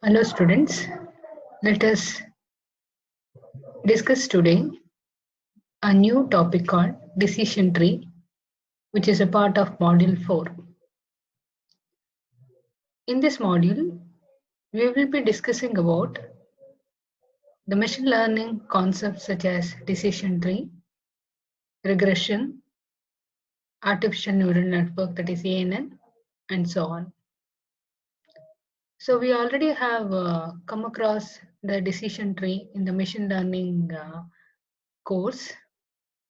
Hello students, let us discuss today a new topic called decision tree, which is a part of module 4. In this module, we will be discussing about the machine learning concepts such as decision tree, regression, artificial neural network, that is ANN, and so on. So we already have come across the decision tree in the machine learning course.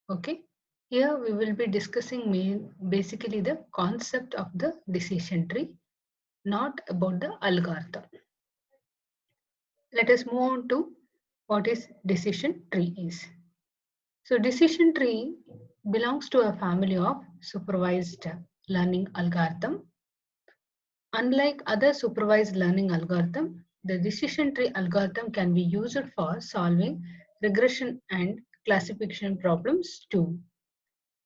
Okay, here we will be discussing basically the concept of the decision tree, not about the algorithm. Let us move on to what is decision tree is. So decision tree belongs to a family of supervised learning algorithm. Unlike other supervised learning algorithm, the decision tree algorithm can be used for solving regression and classification problems too.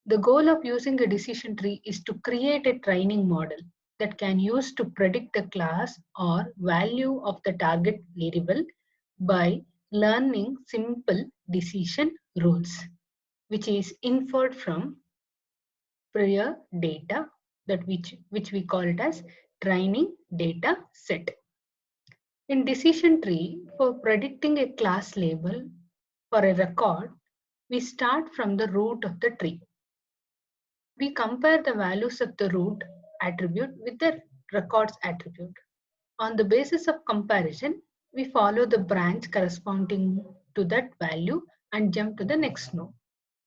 The goal of using a decision tree is to create a training model that can use to predict the class or value of the target variable by learning simple decision rules, which is inferred from prior data which we call it as training data set. In decision tree, for predicting a class label for a record, we start from the root of the tree. We compare the values of the root attribute with the records attribute. On the basis of comparison, we follow the branch corresponding to that value and jump to the next node.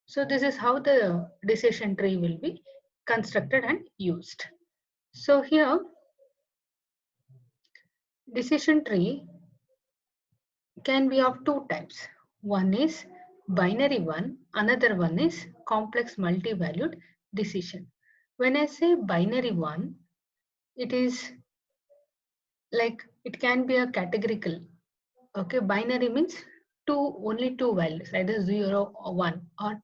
So this is how the decision tree will be constructed and used. So here, decision tree can be of two types. One is binary one, another one is complex multi-valued decision. When I say binary one, it is like it can be a categorical. Okay, binary means only two values, either 0 or 1 or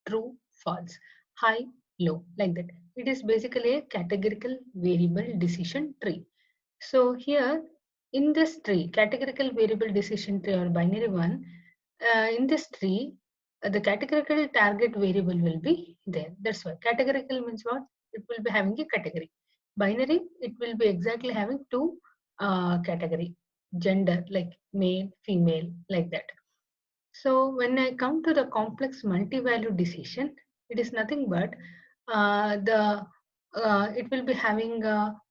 true, false, high, low, like that. It is basically a categorical variable decision tree. So here in this tree, categorical variable decision tree or binary one, in this tree, the categorical target variable will be there. That's why categorical means what? It will be having a category. Binary, it will be exactly having two category, gender like male, female, like that. So when I come to the complex multi-value decision, it is nothing but it will be having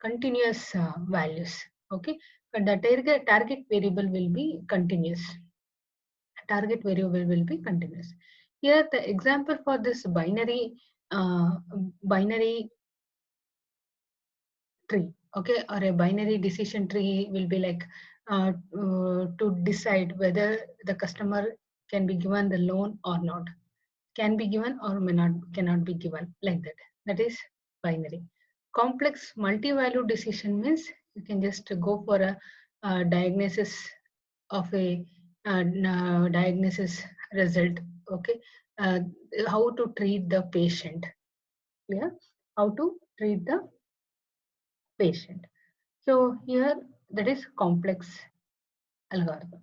continuous values. Okay, but the target variable will be continuous. Target variable will be continuous. Here, the example for this binary tree, okay, or a binary decision tree will be like to decide whether the customer can be given the loan or not, can be given or may not, cannot be given, like that. That is binary. Complex multi-value decision means you can just go for a diagnosis of a diagnosis result. Okay, uh, how to treat the patient. Yeah, how to treat the patient. So here that is complex algorithm,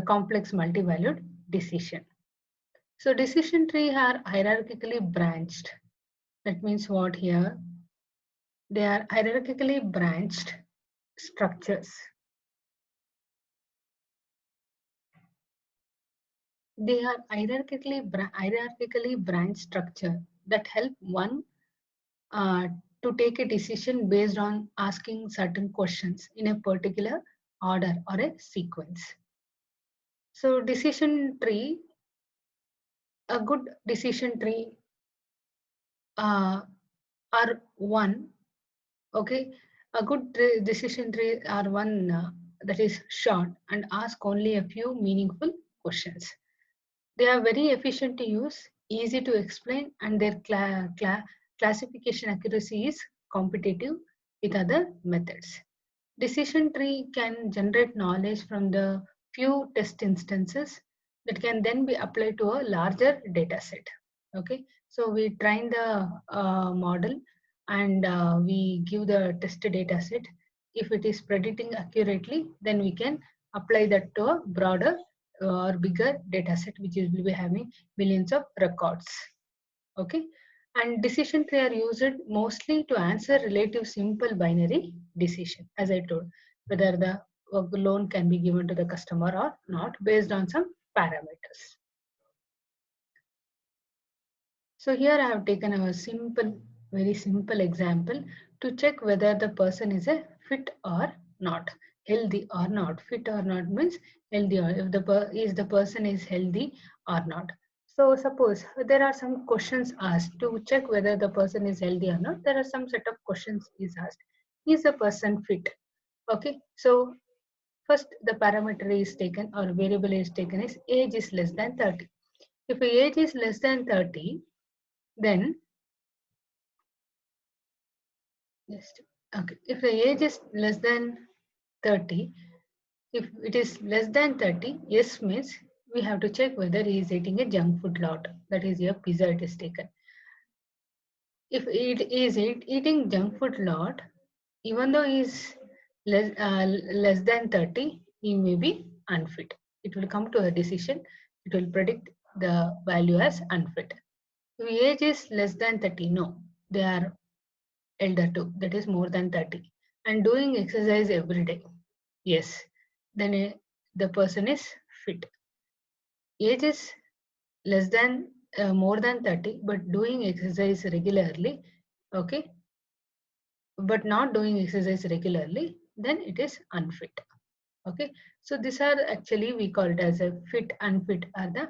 complex multi-valued decision. So decision tree are hierarchically branched. That means what here? They are hierarchically branched structures. They are hierarchically branched structure that help one uh, to take a decision based on asking certain questions in a particular order or a sequence. So decision tree, a good decision tree uh, are one, okay, a good decision tree are one that is short and ask only a few meaningful questions. They are very efficient to use, easy to explain, and their classification accuracy is competitive with other methods. Decision tree can generate knowledge from the few test instances that can then be applied to a larger data set. Okay, so we train the model and we give the test data set. if it is predicting accurately, then we can apply that to a broader or bigger data set, which will be having millions of records. Okay, and decision tree are used mostly to answer relative simple binary decision, as I told, whether the loan can be given to the customer or not based on some parameters. So here I have taken a very simple example to check whether the person is a fit or not, healthy or not. Fit or not means healthy, or if the person is healthy or not. So suppose there are some questions asked to check whether the person is healthy or not. There are some set of questions is asked. Is the person fit? Okay. So first the parameter is taken or variable is taken is age is less than 30. If the age is less than 30, then just okay. If the age is less than 30, if it is less than 30, yes means we have to check whether he is eating a junk food lot. That is your pizza it is taken. If it is eating junk food lot, even though he is less than 30, he may be unfit. It will come to a decision. It will predict the value as unfit. If age is less than 30, no, they are elder too, that is more than 30, and doing exercise every day, yes, then the person is fit. Age is less than more than 30 but doing exercise regularly, okay, but not doing exercise regularly, then it is unfit. Okay, so these are actually we call it as a fit unfit are the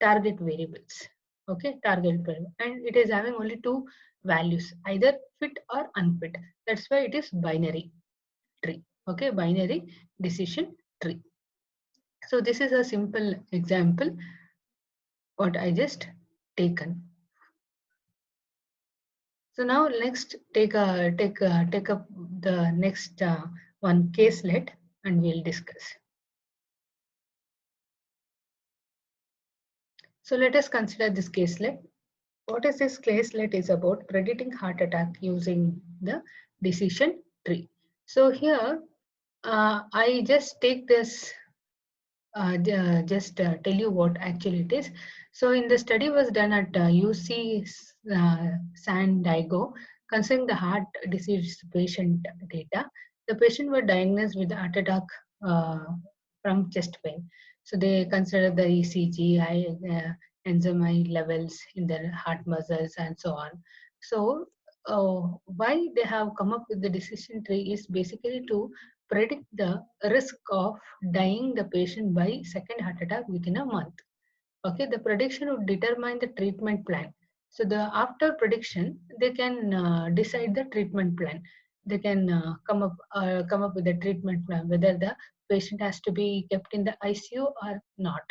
target variables. Okay, target variable, and it is having only two values, either fit or unfit. That's why it is binary tree. Okay, binary decision tree. So this is a simple example what I just taken. So now next take up the next one caselet and we'll discuss. So let us consider this caselet. What is this caselet is about predicting heart attack using the decision tree. So here I just take this just tell you what actually it is. So in the study was done at UC San Diego concerning the heart disease patient data. The patient were diagnosed with heart attack uh, from chest pain. So they considered the ECG, enzyme levels in their heart muscles and so on. So why they have come up with the decision tree is basically to predict the risk of dying the patient by second heart attack within a month. Okay, the prediction would determine the treatment plan. So the after prediction, they can decide the treatment plan. They can come up with a treatment plan, whether the patient has to be kept in the ICU or not.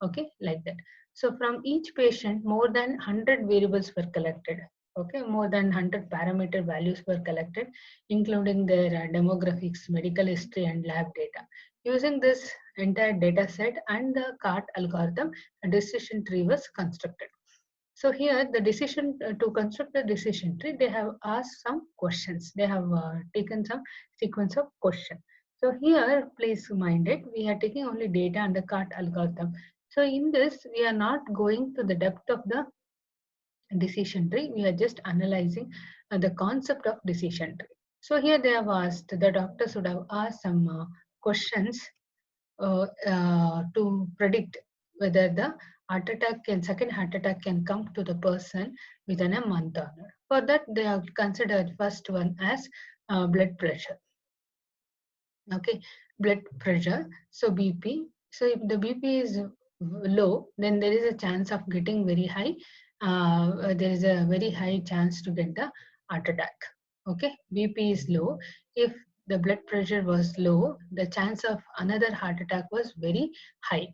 Okay, like that. So from each patient, more than 100 variables were collected. Okay, more than 100 parameter values were collected, including their demographics, medical history, and lab data. Using this entire data set and the CART algorithm, a decision tree was constructed. So here the decision to construct the decision tree, they have asked some questions. They have taken some sequence of questions. So here, please mind it, we are taking only data and the CART algorithm. So in this, we are not going to the depth of the decision tree. We are just analyzing the concept of decision tree. So here they have asked, the doctors would have asked some questions to predict whether the second heart attack can come to the person within a month or not. For that, they have considered first one as blood pressure. Okay, blood pressure. So BP. So if the BP is low, then there is a chance of getting very high. There is a very high chance to get the heart attack. Okay, BP is low. If the blood pressure was low, the chance of another heart attack was very high.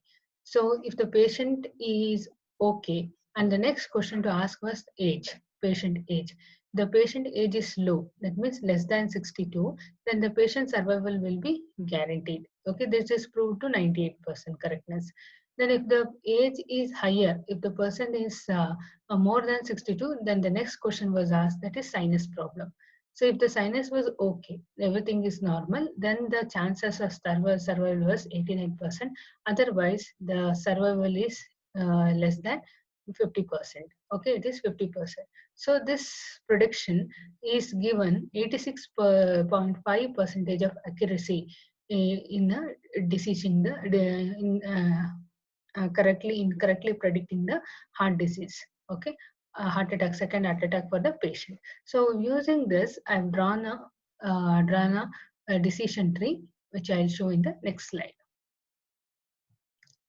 So if the patient is okay, and the next question to ask was age, patient age. The patient age is low, that means less than 62, then the patient survival will be guaranteed. Okay, this is proved to 98% correctness. Then if the age is higher, if the person is more than 62, then the next question was asked, that is sinus problem. So if the sinus was okay, everything is normal, then the chances of survival was 89%. Otherwise, the survival is less than 50%. Okay, it is 50%. So this prediction is given 86.5 percentage of accuracy in the decision, correctly predicting the heart disease. Okay, heart attack, second heart attack for the patient. So using this, I've drawn a decision tree, which I'll show in the next slide.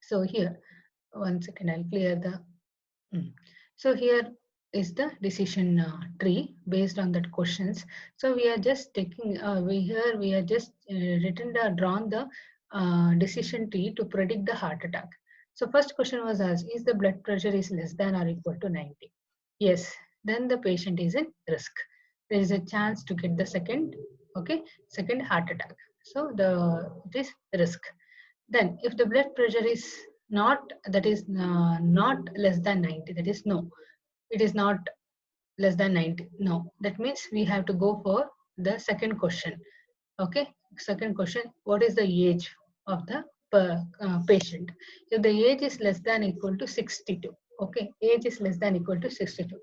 So here, one second, I'll clear the. So here is the decision tree based on that questions. So we are just taking, we are just drawn the decision tree to predict the heart attack. So first question was asked, is the blood pressure is less than or equal to 90? Yes, then the patient is in risk. There is a chance to get the second heart attack. So it is risk. Then if the blood pressure is not, that is not less than 90, that is no, it is not less than 90, no, that means we have to go for the second question. Okay, second question, what is the age of the patient? If the age is less than equal to 62, okay, age is less than equal to 62,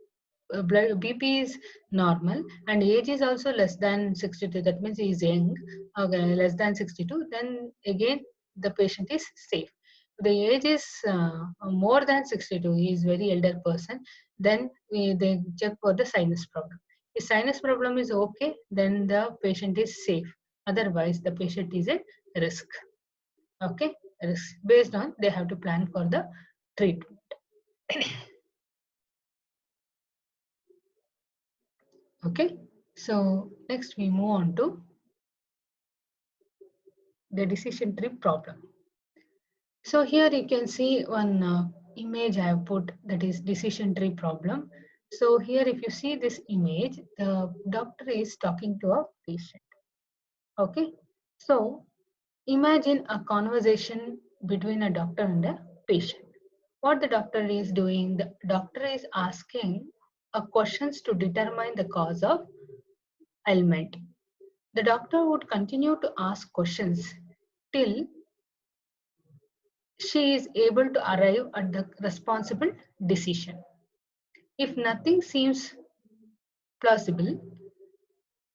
blood BP is normal and age is also less than 62, that means he is young, okay, less than 62, then again the patient is safe. The age is more than 62, he is very elder person, then they check for the sinus problem. If sinus problem is okay, then the patient is safe, otherwise the patient is at risk. Okay, risk based on, they have to plan for the treatment. Okay, so next we move on to the decision tree problem. So here you can see one image I have put, that is decision tree problem. So here if you see this image, the doctor is talking to a patient. Okay, so imagine a conversation between a doctor and a patient. What the doctor is doing, the doctor is asking questions to determine the cause of ailment. The doctor would continue to ask questions till she is able to arrive at the responsible decision. If nothing seems plausible,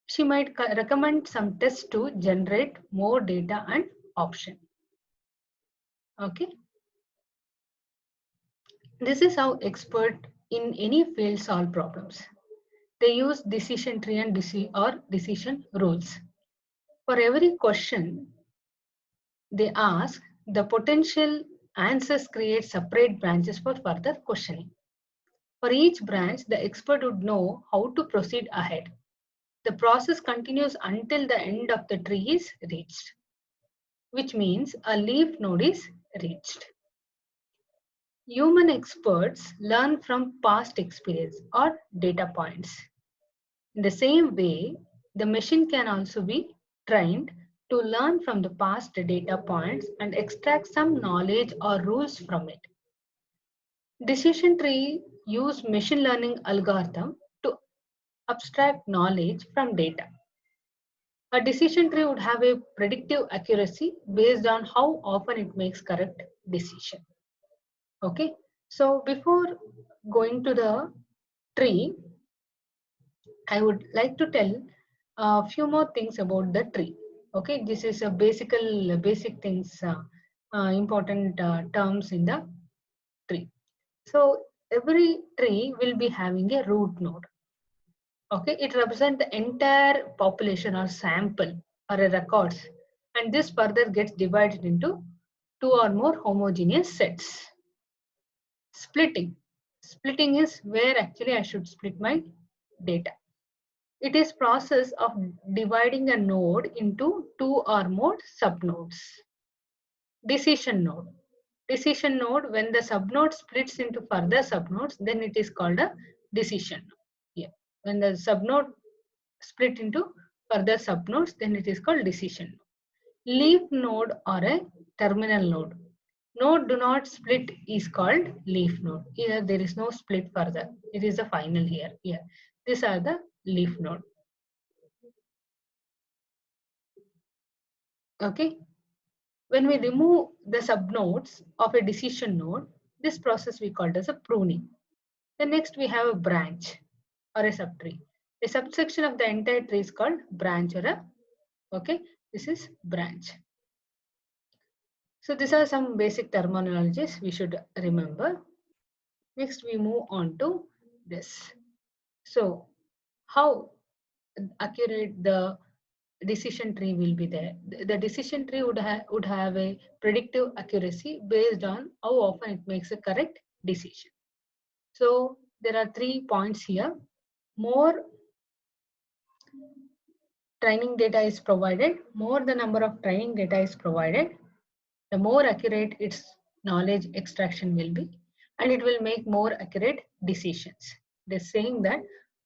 she might recommend some tests to generate more data and option. Okay. This is how experts in any field solve problems. They use decision tree and decision rules. For every question they ask, the potential answers create separate branches for further questioning. For each branch, the expert would know how to proceed ahead. The process continues until the end of the tree is reached, which means a leaf node is reached. Human experts learn from past experience or data points. In the same way, the machine can also be trained to learn from the past data points and extract some knowledge or rules from it. Decision tree use machine learning algorithm to abstract knowledge from data. A decision tree would have a predictive accuracy based on how often it makes correct decision. Okay, so before going to the tree, I would like to tell a few more things about the tree. Okay, this is a basic things, important terms in the tree. So every tree will be having a root node. Okay, it represents the entire population or sample or a records, and this further gets divided into two or more homogeneous sets. Splitting. Splitting is where actually I should split my data. It is process of dividing a node into two or more subnodes. Decision node. Decision node, when the subnode splits into further subnodes, then it is called a decision node. Yeah. When the subnode split into further subnodes, then it is called decision node. Leaf node or a terminal node. Node do not split is called leaf node. Here there is no split further. It is the final here. Here. These are the leaf node. Okay. When we remove the subnodes of a decision node, this process we called as a pruning. Then next we have a branch or a subtree. A subsection of the entire tree is called branch or a, okay, this is branch. So these are some basic terminologies we should remember. Next we move on to this. So how accurate the decision tree will be there. The decision tree would have a predictive accuracy based on how often it makes a correct decision. So there are 3 points here. More training data is provided, more the number of training data is provided, the more accurate its knowledge extraction will be, and it will make more accurate decisions. They're saying that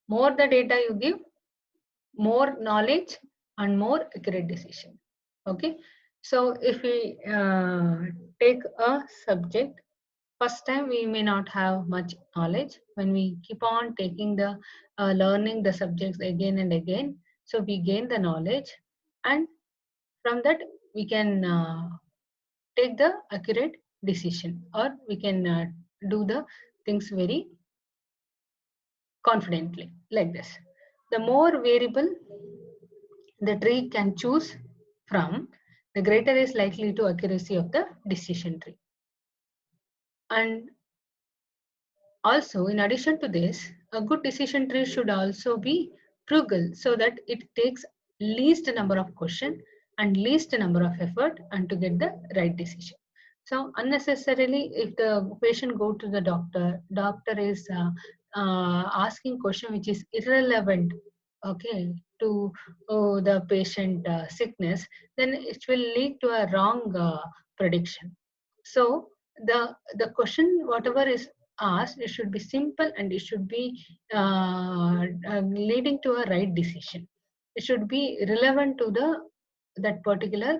more the data you give, more knowledge and more accurate decision. Okay. So if we take a subject, first time we may not have much knowledge. When we keep on taking the learning the subjects again and again, so we gain the knowledge, and from that we can take the accurate decision, or we can do the things very confidently like this. The more variable the tree can choose from, the greater is likely to accuracy of the decision tree. And also, in addition to this, a good decision tree should also be frugal so that it takes least number of questions and least number of effort and to get the right decision. So unnecessarily, if the patient go to the doctor, doctor is asking question which is irrelevant, okay, to the patient sickness, then it will lead to a wrong prediction. So the question whatever is asked, it should be simple and it should be leading to a right decision. It should be relevant to the that particular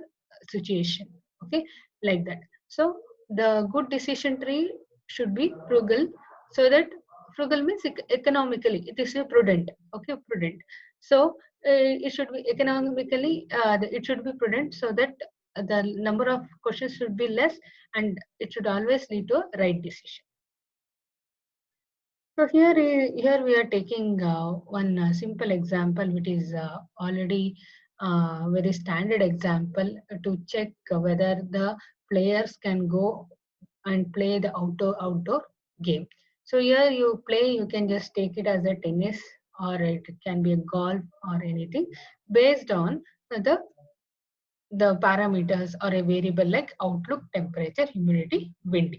situation. Okay, like that. So the good decision tree should be frugal, so that frugal means economically it is a prudent. Okay, prudent. So it should be economically. It should be prudent so that the number of questions should be less, and it should always lead to a right decision. So here we are taking one simple example, which is already very standard example to check whether the players can go and play the outdoor game. So here you play, you can just take it as a tennis, or it can be a golf or anything based on the parameters or a variable like outlook, temperature, humidity, wind.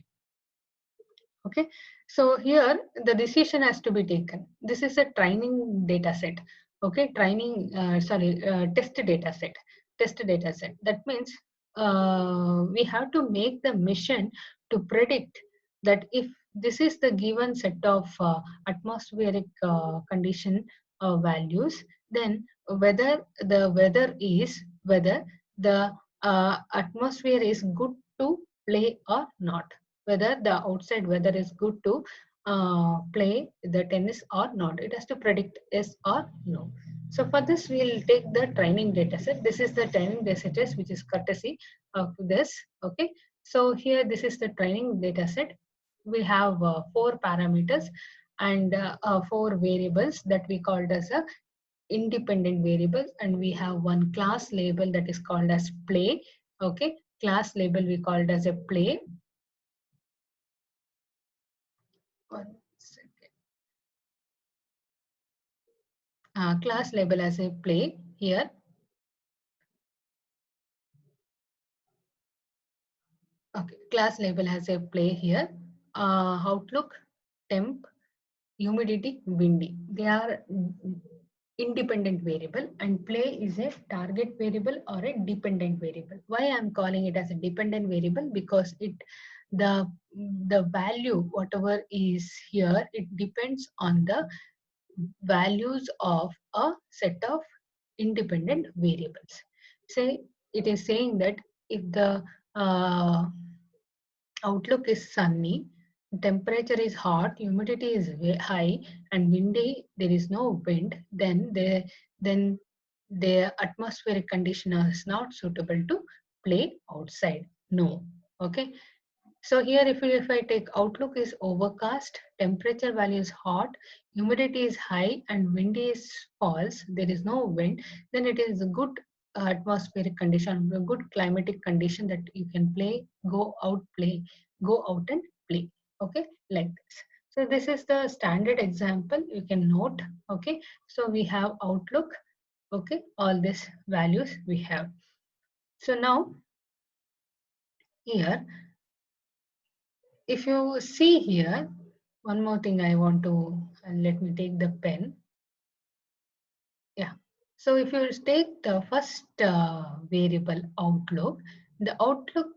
Okay, so here the decision has to be taken. This is a training data set. Okay, test data set. That means we have to make the mission to predict that if this is the given set of atmospheric condition values, then whether the atmosphere is good to play or not, whether the outside weather is good to play the tennis or not. It has to predict yes or no. So for this, we'll take the training data set. This is the training data set which is courtesy of this. Okay. So here, this is the training data set. We have 4 parameters and 4 variables that we called as a independent variables, and we have one class label that is called as play. Okay. Class label we called as a play. One second. Class label as a play here. Okay, class label has a play here. Outlook, temp, humidity, windy. They are independent variable, and play is a target variable or a dependent variable. Why I'm calling it as a dependent variable? Because the value whatever is here, it depends on the values of a set of independent variables. Say it is saying that if the outlook is sunny, temperature is hot, humidity is high, and windy, there is no wind, then the atmospheric condition is not suitable to play outside. No. Okay. So here if I take outlook is overcast, temperature value is hot, humidity is high and wind is false, there is no wind, then it is a good atmospheric condition, a good climatic condition that you can play, go out and play. Okay, like this. So this is the standard example you can note. Okay, so we have outlook. Okay, all these values we have. So now here, if you see here, one more thing I want to, let me take the pen. Yeah. So if you take the first variable outlook, the outlook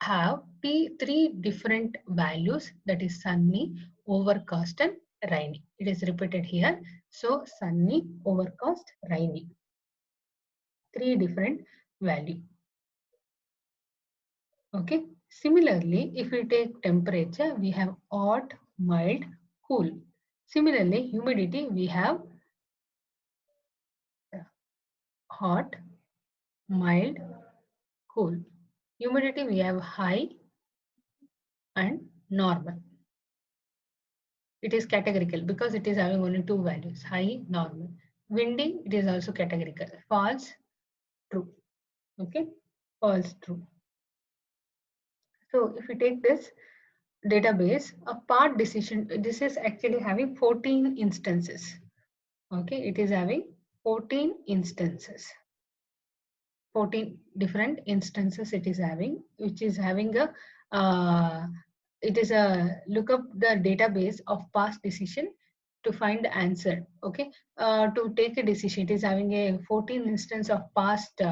have three different values, that is sunny, overcast and rainy. It is repeated here. So sunny, overcast, rainy. Three different value. Okay. Similarly, if we take temperature, we have hot, mild, cool. Similarly, humidity, we have hot, mild, cool. Humidity, we have high and normal. It is categorical because it is having only two values, high, normal. Windy, it is also categorical. False, true. Okay, false, true. So if we take this database, a part decision, this is actually having 14 instances. Okay, it is having 14 instances. 14 different instances it is having, which is having a it is a look up the database of past decision to find the answer. Okay, to take a decision, it is having a 14 instance of past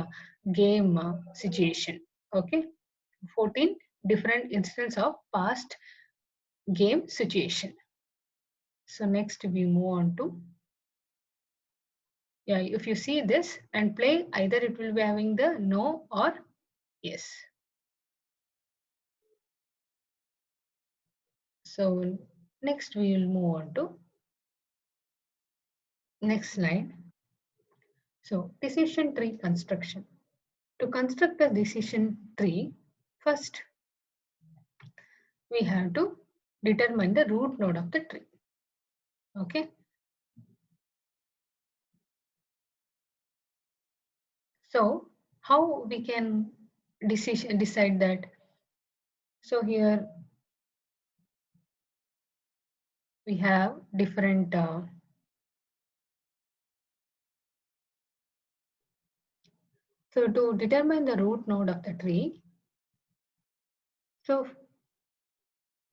game situation. Okay, 14 different instance of past game situation. So next we move on to, yeah, if you see this and play, either it will be having the no or yes. So next we will move on to next slide. So decision tree construction. To construct a decision tree, first we have to determine the root node of the tree. Okay. So how we can decide that? So here we have different so to determine the root node of the tree, so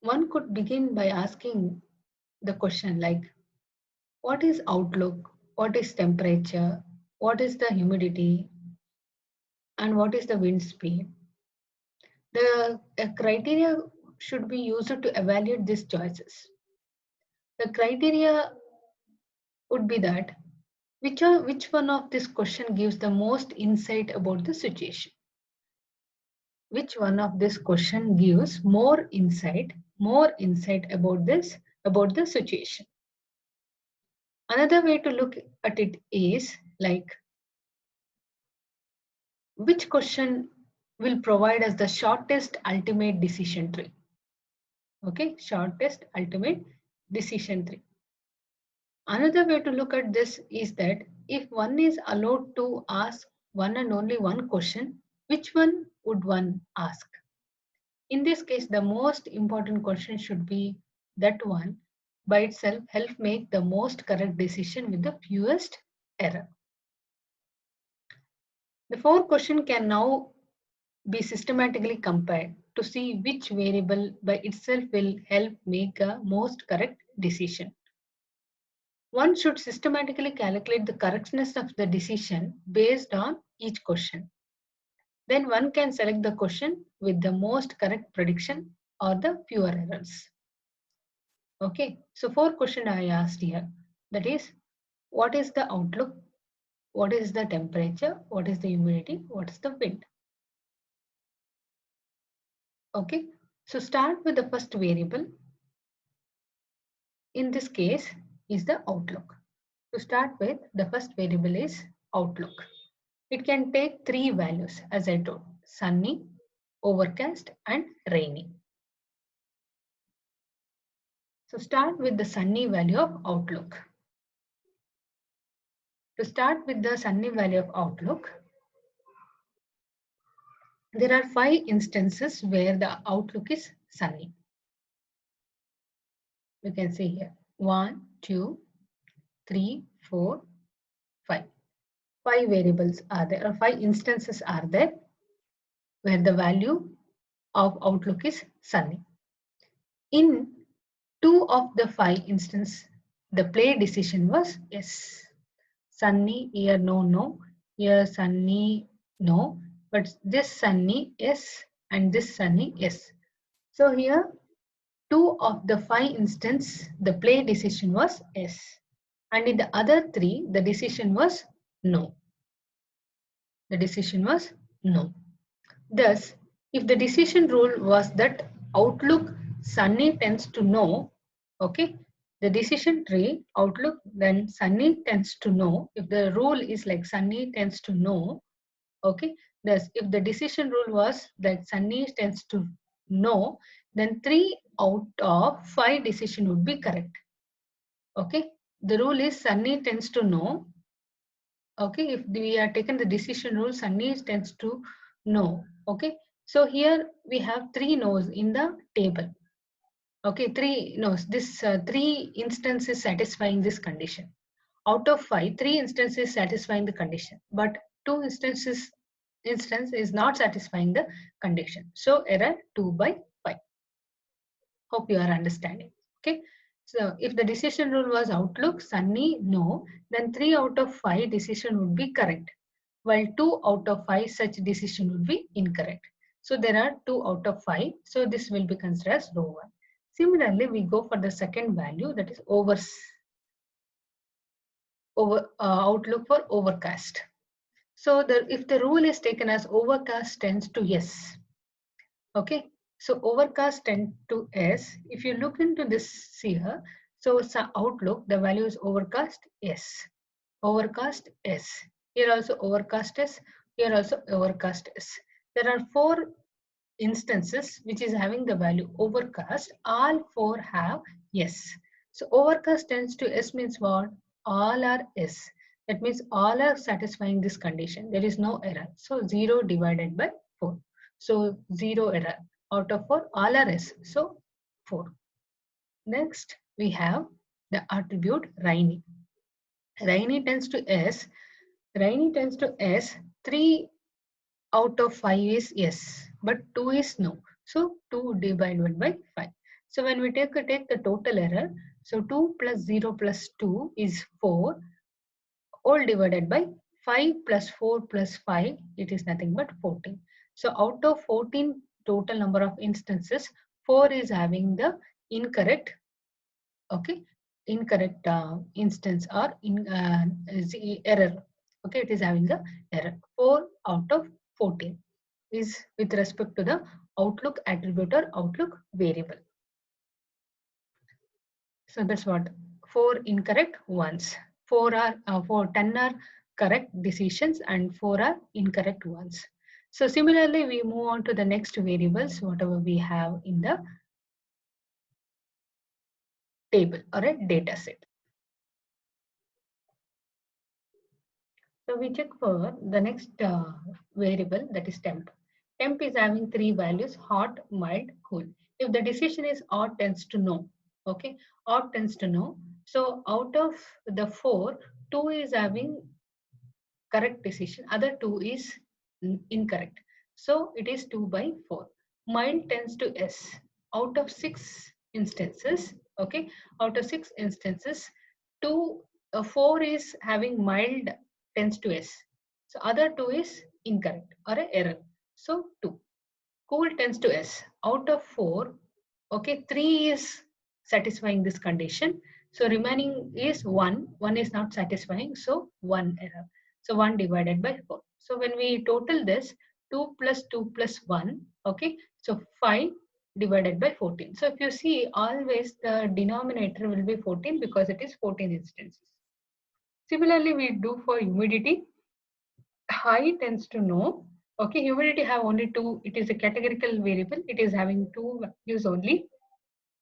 one could begin by asking the question like, what is outlook, what is temperature, what is the humidity, and what is the wind speed? The criteria should be used to evaluate these choices. The criteria would be that which one of this question gives the most insight about the situation. Which one of this question gives more insight about the situation. Another way to look at it is like, which question will provide us the shortest ultimate decision tree? Okay, shortest ultimate decision tree. Another way to look at this is that if one is allowed to ask one and only one question, which one would one ask? In this case, the most important question should be that one by itself help make the most correct decision with the fewest error. The four question can now be systematically compared to see which variable by itself will help make a most correct decision. One should systematically calculate the correctness of the decision based on each question. Then one can select the question with the most correct prediction or the fewer errors. Okay, so four questions I asked here. That is, what is the outlook? What is the temperature? What is the humidity? What is the wind? Okay, so start with the first variable. In this case is the outlook. To start with, the first variable is outlook. It can take three values as I told: sunny, overcast and rainy. So start with the sunny value of Outlook. To start with the sunny value of Outlook, there are 5 instances where the Outlook is sunny. We can see here 1, 2, 3, 4, 5. 5 variables are there, or 5 instances are there where the value of Outlook is sunny. In 2 of the 5 instances, the play decision was yes. Sunny, here no, here sunny no, but this sunny yes and this sunny yes. So here 2 of the 5 instances, the play decision was yes, and in the other 3 the decision was no. The decision was no. Thus, if the decision rule was that Outlook sunny tends to no, okay, the decision tree Outlook then sunny tends to no. If the rule is like sunny tends to no, okay, thus if the decision rule was that sunny tends to no, then 3 out of 5 decision would be correct. Okay, the rule is sunny tends to no. Okay, if we are taken the decision rule, sunny tends to no. Okay, so here we have 3 no's in the table. Okay, 3 no's. This 3 instances satisfying this condition. Out of 5, 3 instances satisfying the condition, but 2 instance is not satisfying the condition. So error 2 by 5. Hope you are understanding. Okay. So if the decision rule was Outlook sunny no, then 3 out of 5 decision would be correct, while 2 out of 5 such decision would be incorrect. So there are 2 out of 5. So this will be considered as row 1. Similarly, we go for the second value, that is Outlook for overcast. So if the rule is taken as overcast tends to yes. Okay, so overcast tend to S. If you look into this here, so Outlook, the value is overcast S. Overcast S. Here also overcast S. Here also overcast S. There are 4 instances which is having the value overcast. All 4 have yes. So overcast tends to S means what? All are S. That means all are satisfying this condition. There is no error. So 0 divided by 4. So 0 error. Out of 4, all are S. So 4. Next, we have the attribute rainy. Rainy tends to S. Rainy tends to S. 3 out of 5 is yes, but 2 is no. So 2 divided by 5. So when we take the total error, so 2 plus 0 plus 2 is 4, all divided by 5 plus 4 plus 5, it is nothing but 14. So out of 14 total number of instances, 4 is having the incorrect, okay, incorrect instance or error. Okay, it is having the error. 4 out of 14 is with respect to the Outlook attribute or Outlook variable. So that's what 4 incorrect ones. 10 are correct decisions and 4 are incorrect ones. So similarly, we move on to the next variables, whatever we have in the table or a data set. So we check for the next variable, that is temp. Temp is having 3 values: hot, mild, cool. If the decision is odd tends to no. Okay, odd tends to no. So out of the 4, 2 is having correct decision, other 2 is incorrect. So it is 2 by 4. Mild tends to S. Out of 6 instances, okay, out of 6 instances, 4 is having mild tends to S. So other 2 is incorrect or a error. So 2. Cool tends to S. Out of 4, okay, 3 is satisfying this condition. So remaining is 1. 1 is not satisfying. So 1 error. So 1 divided by 4. So when we total this, 2 plus 2 plus 1, okay, so 5 divided by 14. So if you see, always the denominator will be 14 because it is 14 instances. Similarly, we do for humidity. high tends to no. Okay, humidity have only two. It is a categorical variable. It is having two values only,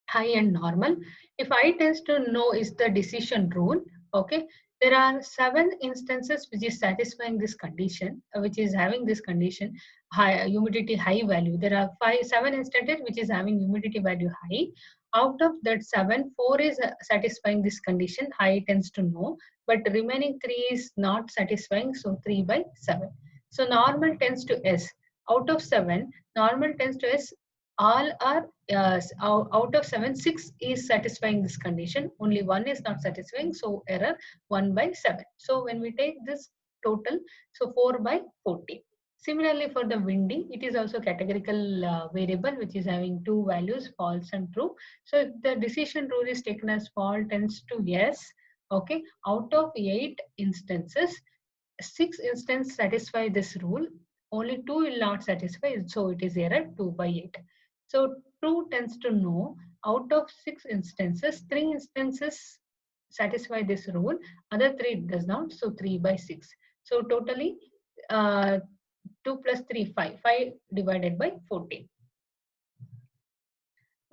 high and normal. If I tends to no is the decision rule, okay, there are 7 instances which is satisfying this condition, which is having this condition, high humidity high value. There are 7 instances which is having humidity value high. Out of that 7, 4 is satisfying this condition, high tends to no, but remaining 3 is not satisfying, so 3 by 7. So normal tends to S. Out of 7, normal tends to S, all are out of 7, 6 is satisfying this condition, only 1 is not satisfying, so error 1 by 7. So when we take this total, so 4 by 14. Similarly for the windy, it is also categorical variable which is having two values, false and true. So if the decision rule is taken as false tends to yes, okay, out of 8 instances, 6 instances satisfy this rule, only 2 will not satisfy, so it is error 2 by 8. So true tends to no, out of 6 instances, 3 instances satisfy this rule, other 3 does not, so 3 by 6. So totally uh, 2 plus 3, 5, 5 divided by 14.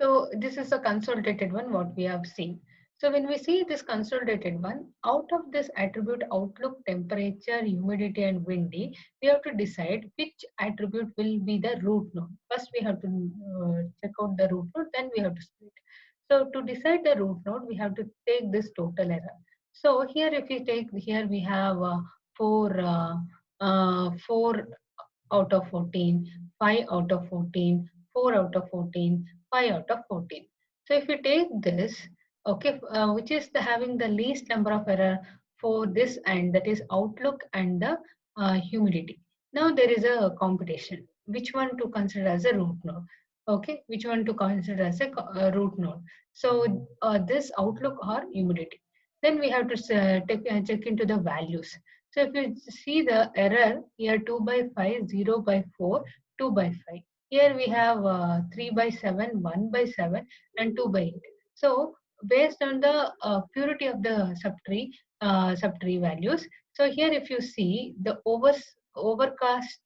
So this is a consolidated one, what we have seen. So when we see this consolidated one, out of this attribute outlook, temperature, humidity, and windy, we have to decide which attribute will be the root node. First, we have to check out the root node, then we have to split. So to decide the root node, we have to take this total error. So here, if we take here, we have 4 out of 14, 5 out of 14, 4 out of 14, 5 out of 14. So if you take this, okay, which is having the least number of error for this, and that is outlook and the humidity. Now there is a competition. Which one to consider as a root node? Okay, which one to consider as a root node? So this outlook or humidity. Then we have to check into the values. So if you see the error here, 2 by 5, 0 by 4, 2 by 5. Here we have 3 by 7, 1 by 7, and 2 by 8. So based on the purity of the subtree values. So here if you see the overcast,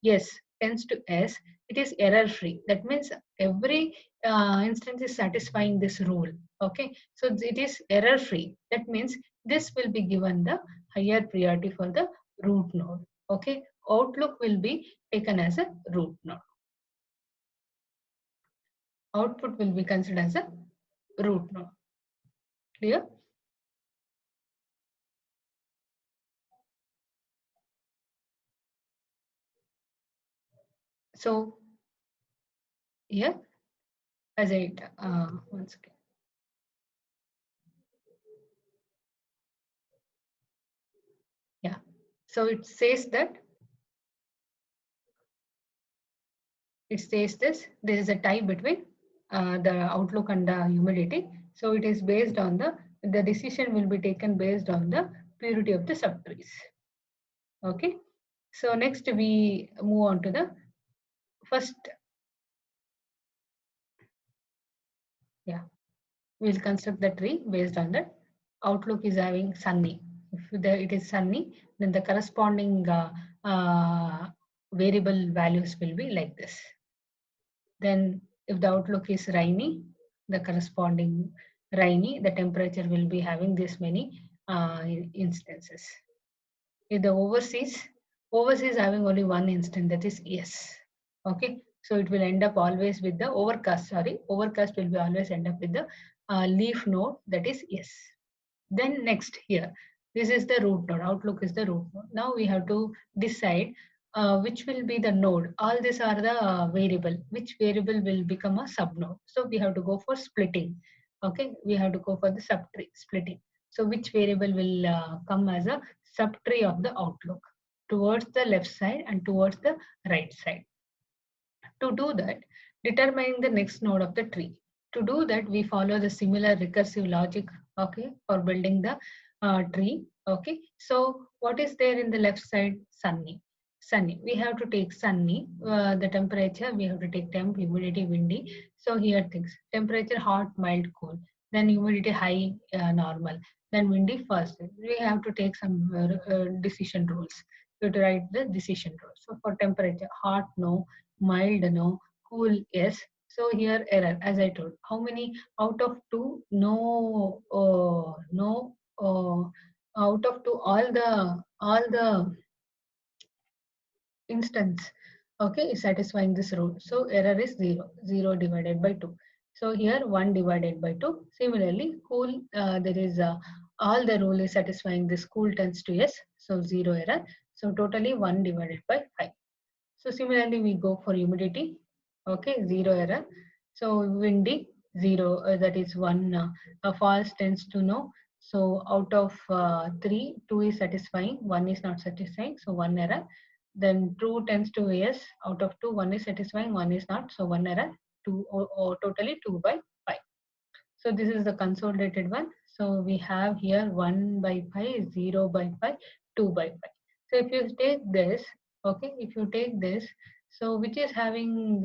yes, tends to S, it is error free. That means every instance is satisfying this rule. Okay, so it is error free. That means this will be given the higher priority for the root node. Okay, outlook will be taken as a root node. Output will be considered as a root node. Clear? So here, as I once again. Yeah. So it says that there is a tie between the outlook and the humidity. So it is based on the decision will be taken based on the purity of the subtrees. Okay. So next we move on to the first. Yeah, we'll construct the tree based on that. Outlook is having sunny. If it is sunny, then the corresponding variable values will be like this. Then if the outlook is rainy, the corresponding rainy, the temperature will be having this many instances. If the overseas having only one instant, that is yes. Okay, so it will end up always with the overcast. Sorry, overcast will be always end up with the leaf node, that is yes. Then next here, this is the root node. Outlook is the root node. Now we have to decide which will be the node. All these are the variable. Which variable will become a sub node? So we have to go for splitting. Okay, we have to go for the subtree splitting. So which variable will come as a subtree of the outlook towards the left side and towards the right side? To do that, determining the next node of the tree. To do that, we follow the similar recursive logic, okay, for building the tree. Okay, so what is there in the left side? Sunny. Sunny. We have to take sunny. The temperature, we have to take temp, humidity, windy. So here things. Temperature hot, mild, cool. Then humidity high, normal. Then windy first. We have to take some decision rules. you have to write the decision rule. So for temperature, hot no, mild no, cool yes. So here error, as I told, how many out of two? No, no. Out of two, all the instance, okay, is satisfying this rule. So error is 0, 0 divided by 2. So here 1 divided by 2. Similarly, cool, there is all the rule is satisfying this, cool tends to yes, so 0 error. So totally 1 divided by 5. So similarly, we go for humidity, okay, 0 error. So windy, 0, that is 1, false tends to no. So out of 3, 2 is satisfying, 1 is not satisfying, so 1 error. Then true tends to yes, out of 2, 1 is satisfying, 1 is not, so 1 error, 2, or totally 2 by 5. So this is the consolidated one. So we have here 1 by 5, 0 by 5, 2 by 5. So if you take this, okay, if you take this, so which is having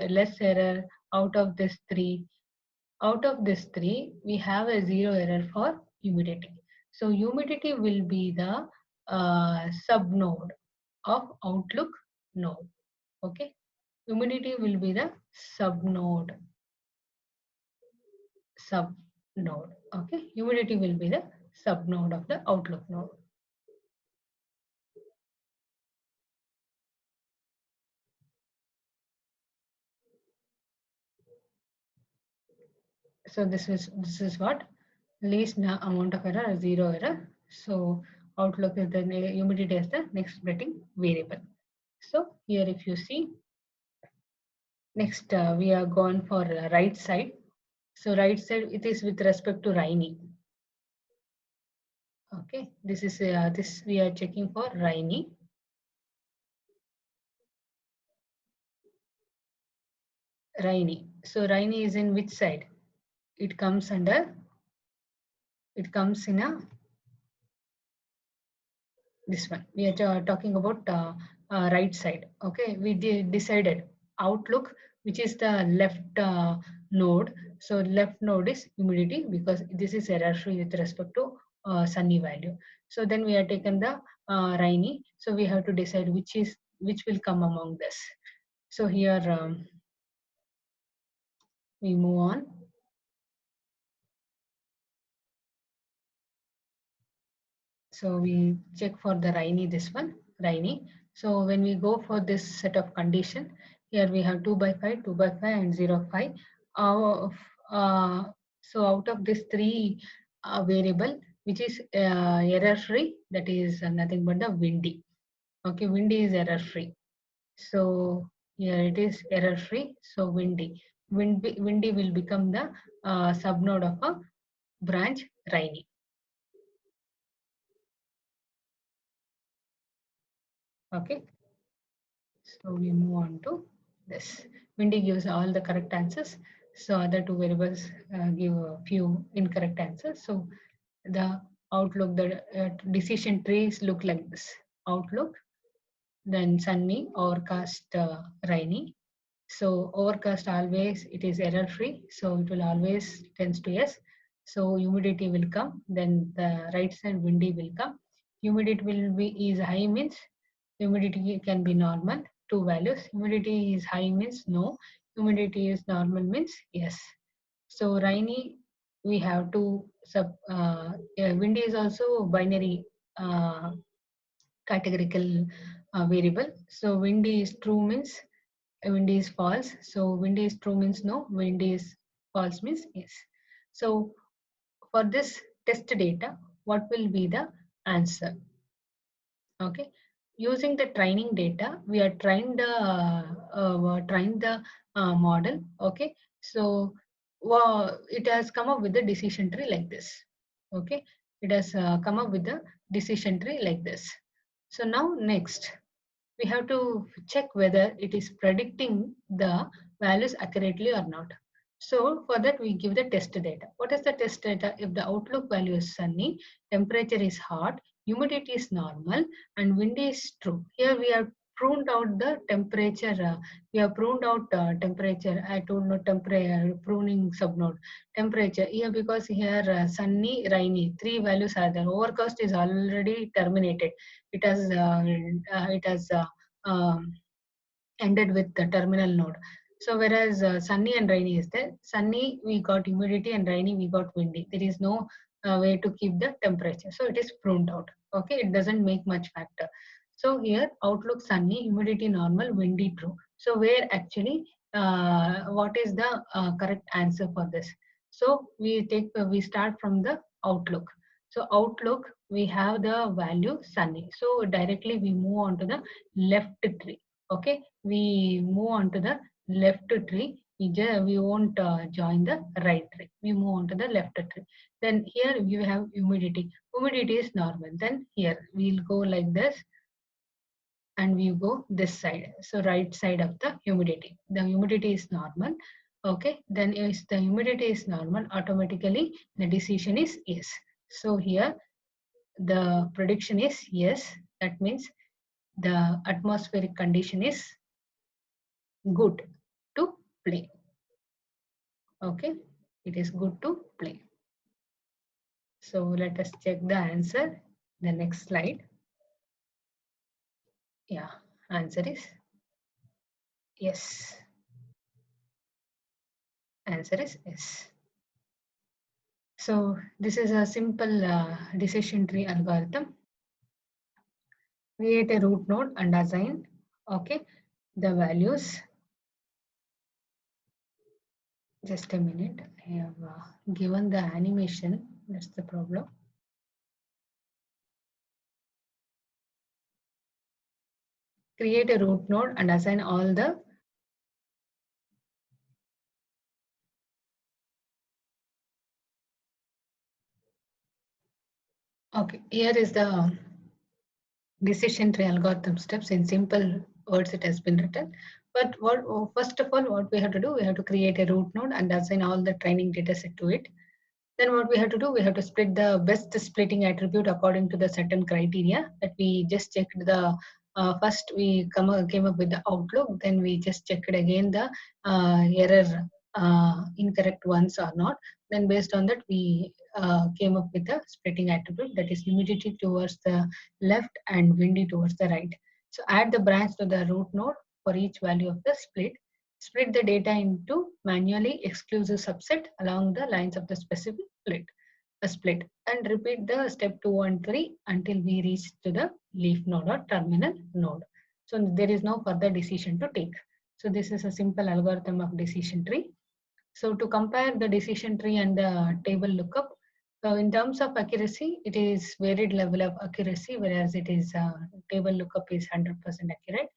less error out of this 3? Out of this 3, we have a 0 error for humidity. So humidity will be the sub node of Outlook node. Okay, humidity will be the sub node. Okay, humidity will be the sub node of the Outlook node. So this is what least amount of error, 0 error. So Outlook is the humidity as the next operating variable. So here if you see, next we are gone for right side. So right side, it is with respect to rainy. Okay, this is this we are checking for rainy. Rainy. So rainy is in which side? It comes under. It comes in a this one. We are talking about right side. Okay, we decided Outlook, which is the left node. So left node is humidity because this is error free with respect to sunny value. So then we have taken the rainy. So we have to decide which will come among this. So here we move on. So we check for the rainy, this one, rainy. So when we go for this set of condition, here we have 2 by 5, 2 by 5 and 0, 5. So out of this 3 variable, which is error free, that is nothing but the windy. Okay, windy is error free. So here it is error free. So windy. Windy will become the subnode of a branch rainy. Okay. So we move on to this. Windy gives all the correct answers. So other two variables give a few incorrect answers. So the outlook, the decision trees look like this. Outlook, then sunny, overcast, rainy. So overcast always it is error free. So it will always tends to yes. So humidity will come. Then the right side windy will come. Humidity will be is high means humidity can be normal. Two values. Humidity is high means no. Humidity is normal means yes. So rainy we have to windy is also binary categorical variable. So windy is true means windy is false. So windy is true means no, windy is false means yes. So for this test data, what will be the answer? Okay, using the training data, we are trained the model. Okay, so it has come up with the decision tree like this. Okay, it has come up with the decision tree like this. So now next we have to check whether it is predicting the values accurately or not. So for that we give the test data. What is the test data? If the outlook value is sunny, temperature is hot, humidity is normal and wind is true. Here we have pruned out the temperature. We have pruned out temperature. I told no temperature pruning subnode temperature here because here sunny, rainy, three values are there. Overcast is already terminated. It has ended with the terminal node. So whereas sunny and rainy is there, sunny we got humidity and rainy we got windy. There is no way to keep the temperature. So it is pruned out. Okay, it doesn't make much factor. So here outlook sunny, humidity normal, windy true. So where actually what is the correct answer for this? So we start from the outlook. So outlook we have the value sunny. So directly we move on to the left tree. Okay, we move on to the left tree. We won't join the right tree. We move on to the left tree. Then here you have humidity. Humidity is normal. Then here we'll go like this and we go this side. So right side of the humidity. The humidity is normal. Okay, then if the humidity is normal, automatically the decision is yes. So here the prediction is yes. That means the atmospheric condition is good to play. Okay, it is good to play. So let us check the answer. The next slide. Yeah, answer is yes. Answer is yes. So this is a simple decision tree algorithm. Create a root node and assign, okay, the values. Just a minute. I have given the animation. That's the problem. Create a root node and assign all the okay. Here is the decision tree algorithm steps in simple words. It has been written. But first of all, what we have to do, we have to create a root node and assign all the training data set to it. Then what we have to do, we have to split the best splitting attribute according to the certain criteria that we just checked the first we came up with the outlook, then we just checked again the error incorrect ones or not. Then based on that we came up with the splitting attribute, that is humidity towards the left and windy towards the right. So add the branch to the root node for each value of the split. Split the data into manually exclusive subset along the lines of the specific split, and repeat the step 2 and 3 until we reach to the leaf node or terminal node. So there is no further decision to take. So this is a simple algorithm of decision tree. So to compare the decision tree and the table lookup, so in terms of accuracy, it is varied level of accuracy, whereas it is table lookup is 100% accurate.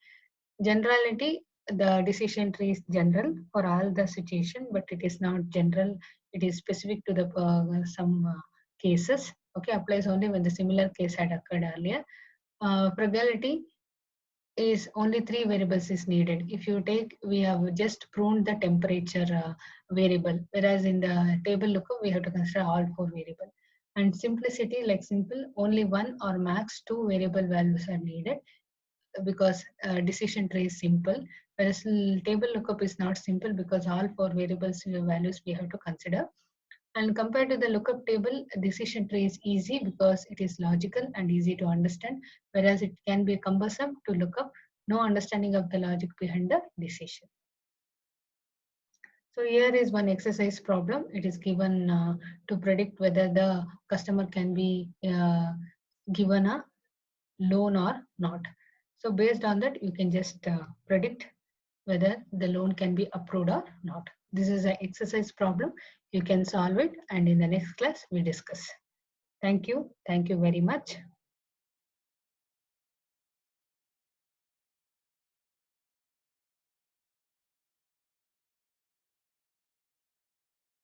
Generality, the decision tree is general for all the situation, but it is not general. It is specific to the some cases. Okay, applies only when the similar case had occurred earlier. Frugality is only 3 variables is needed. If you take, we have just pruned the temperature variable, whereas in the table lookup we have to consider all 4 variables. And simplicity, like simple, only 1 or max 2 variable values are needed, because decision tree is simple, whereas table lookup is not simple because all 4 variables values we have to consider. And compared to the lookup table, decision tree is easy because it is logical and easy to understand, whereas it can be cumbersome to look up, no understanding of the logic behind the decision. So here is one exercise problem. It is given to predict whether the customer can be given a loan or not. So based on that, you can just predict whether the loan can be approved or not. This is an exercise problem. You can solve it, and in the next class we discuss. Thank you. Thank you very much.